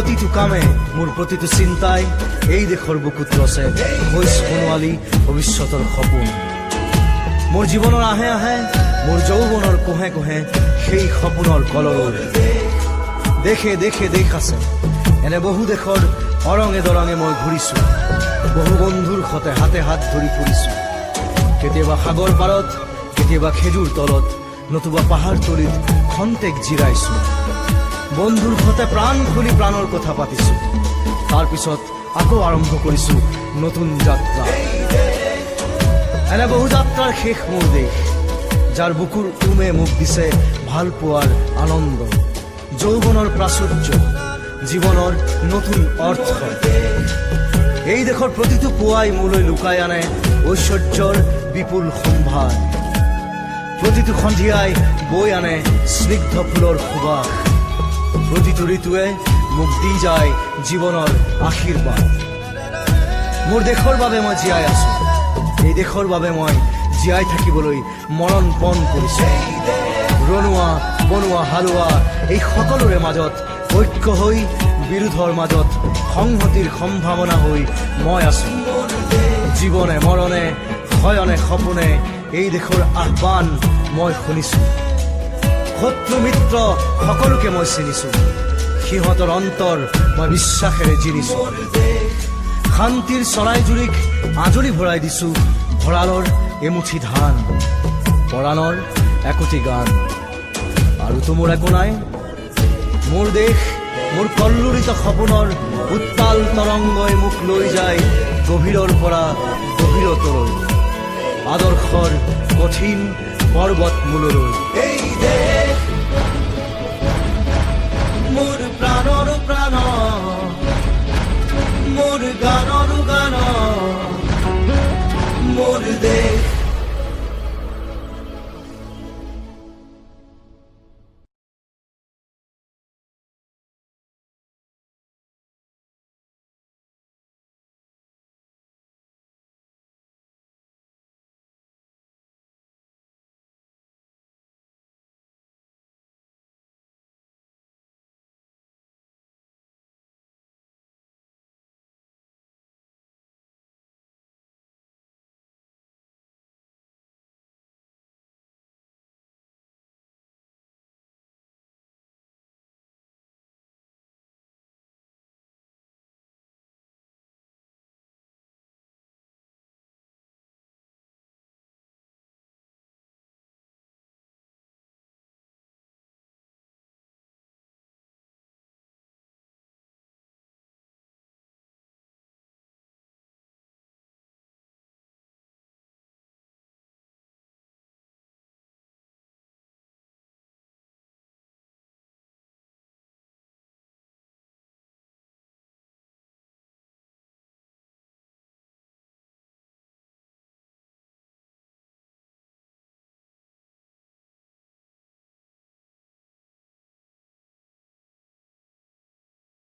প্ৰতিটো কামে মোৰ প্ৰতিটো চিন্তাই এই দেশৰ বুকুত ৰচে হৈছ সোণোৱালী ভৱিষ্যতৰ সপোন। মোৰ জীৱনৰ আহে আহে মোৰ যৌৱনৰ কোহে কোহে সেই সপোনৰ কলৰৱ। দেশে দেশে দেশ আছে, এনে বহু দেশৰ অৰঙে দৰঙে মই ঘূৰিছো। বহু বন্ধুৰ সতে হাতে হাত ধৰি ফুৰিছো। কেতিয়াবা সাগৰ পাৰত, কেতিয়াবা খেজুৰ তলত, নতুবা পাহাৰ তলিত খন্তেক জিৰাইছো। বন্ধুৰ সতে প্ৰাণ খুলি প্ৰাণৰ কথা পাতিছো। তাৰ পিছত আকৌ আৰম্ভ কৰিছো নতুন যাত্ৰা। এনে বহু যাত্ৰাৰ শেষ মোৰ দেশ, যাৰ বুকুৰ উমে মোক দিছে ভাল পোৱাৰ আনন্দ, যৌৱনৰ প্ৰাচুৰ্য, জীৱনৰ নতুন অৰ্থ। এই দেশৰ প্ৰতিটো পুৱাই মোলৈ লুকাই আনে ঐশ্বৰ্যৰ বিপুল সম্ভাৰ। প্ৰতিটো সন্ধিয়াই বৈ আনে স্নিগ্ধ ফুলৰ সুবাস। প্ৰতিটো ঋতুৱে মোক দি যায় জীৱনৰ আশীৰ্বাদ। মোৰ দেশৰ বাবে মই জীয়াই আছো, এই দেশৰ বাবে মই জীয়াই থাকিবলৈ মৰণ পণ কৰিছো। ৰণুৱা বনোৱা হালোৱা এই সকলোৰে মাজত ঐক্য হৈ, বিৰোধৰ মাজত সংহতিৰ সম্ভাৱনা হৈ মই আছো। জীৱনে মৰণে শয়নে সপোনে এই দেশৰ আহ্বান মই শুনিছো। শত্ৰু মিত্ৰ সকলোকে মই চিনিছো, সিহঁতৰ অন্তৰ মই বিশ্বাসেৰে জিনিছো। শান্তিৰ চৰাইজুৰিক আজৰি ভৰাই দিছো ভঁৰালৰ এমুঠি ধান, পৰাণৰ একোটি গান। আৰুতো মোৰ একো নাই। মোৰ দেশ মোৰ কল্লোলিত সপোনৰ উত্তাল তৰংগই মোক লৈ যায় গভীৰৰ পৰা গভীৰতলৈ, আদৰ্শৰ কঠিন পৰ্বত মূললৈ।